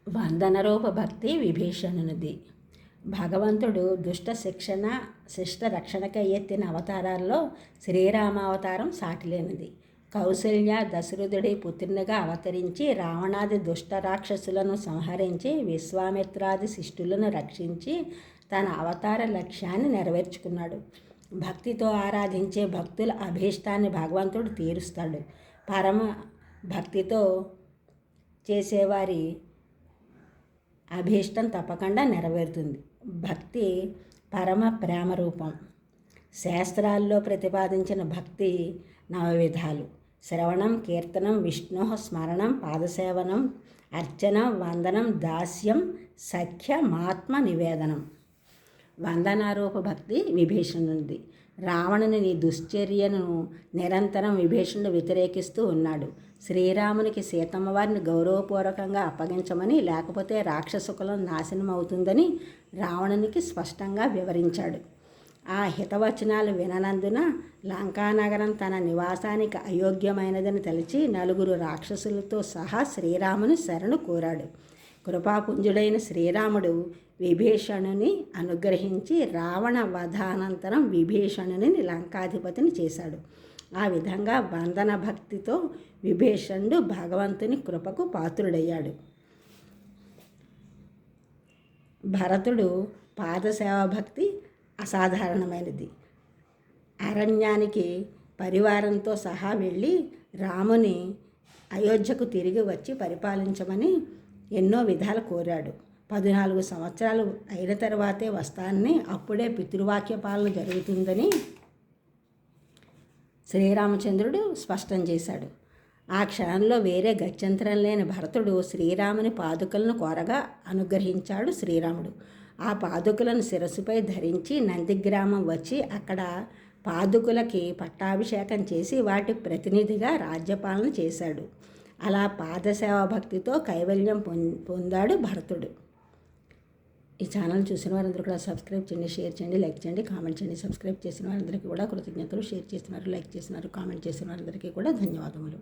వందనరూప భక్తి విభీషణునిది. భగవంతుడు శిష్ట రక్షణకై ఎత్తిన అవతారాల్లో శ్రీరామావతారం సాటిలేనిది. కౌసల్య దశరథుడి పుత్రునిగా అవతరించి రావణాది దుష్ట రాక్షసులను సంహరించి విశ్వామిత్రాది శిష్టులను రక్షించి తన అవతార లక్ష్యాన్ని నెరవేర్చుకున్నాడు. భక్తితో ఆరాధించే భక్తుల అభీష్టాన్ని భగవంతుడు తీరుస్తాడు. పరమ భక్తితో చేసేవారి అభీష్టం తప్పకుండా నెరవేరుతుంది. భక్తి పరమ ప్రేమ రూపం. శాస్త్రాల్లో ప్రతిపాదించిన భక్తి 9 విధాలు: శ్రవణం, కీర్తనం, విష్ణు స్మరణం, పాదసేవనం, అర్చనం, వందనం, దాస్యం, సఖ్యమాత్మ నివేదనం. వందనారూప భక్తి విభీషణునిది. రావణుని దుశ్చర్యను నిరంతరం విభీషణుడు వ్యతిరేకిస్తూ ఉన్నాడు. శ్రీరామునికి సీతమ్మ వారిని గౌరవపూర్వకంగా అప్పగించమని, లేకపోతే రాక్షస కులం నాశనం అవుతుందని రావణునికి స్పష్టంగా వివరించాడు. ఆ హితవచనాలు విననందున లంకానగరం తన నివాసానికి అయోగ్యమైనదని తలచి 4 రాక్షసులతో సహా శ్రీరాముని శరణు కోరాడు. కృపాపుంజుడైన శ్రీరాముడు విభీషణుని అనుగ్రహించి రావణ వధానంతరం విభీషణుని లంకాధిపతిని చేశాడు. ఆ విధంగా వందన భక్తితో విభీషణుడు భగవంతుని కృపకు పాత్రుడయ్యాడు. భరతుడు పాదసేవా భక్తి అసాధారణమైనది. అరణ్యానికి పరివారంతో సహా వెళ్ళి రాముని అయోధ్యకు తిరిగి వచ్చి పరిపాలించమని ఎన్నో విధాలు కోరాడు. 14 సంవత్సరాలు అయిన తర్వాతే వస్తానని, అప్పుడే పితృవాక్య పాలన జరుగుతుందని శ్రీరామచంద్రుడు స్పష్టం చేశాడు. ఆ క్షణంలో వేరే గత్యంతరం లేని భరతుడు శ్రీరాముని పాదుకలను కోరగా అనుగ్రహించాడు శ్రీరాముడు. ఆ పాదుకలను శిరస్సుపై ధరించి నందిగ్రామం వచ్చి అక్కడ పాదుకులకి పట్టాభిషేకం చేసి వాటి ప్రతినిధిగా రాజ్యపాలన చేశాడు. అలా పాదసేవా భక్తితో కైవల్యం పొందాడు భరతుడు. ఈ ఛానల్ చూసిన వారందరూ కూడా సబ్స్క్రైబ్ చేయండి, షేర్ చేయండి, లైక్ చేయండి, కామెంట్ చేయండి. సబ్స్క్రైబ్ చేసిన వారందరికీ కూడా కృతజ్ఞతలు. షేర్ చేస్తున్నారు, లైక్ చేస్తున్నారు, కామెంట్ చేసిన వారందరికీ కూడా ధన్యవాదములు.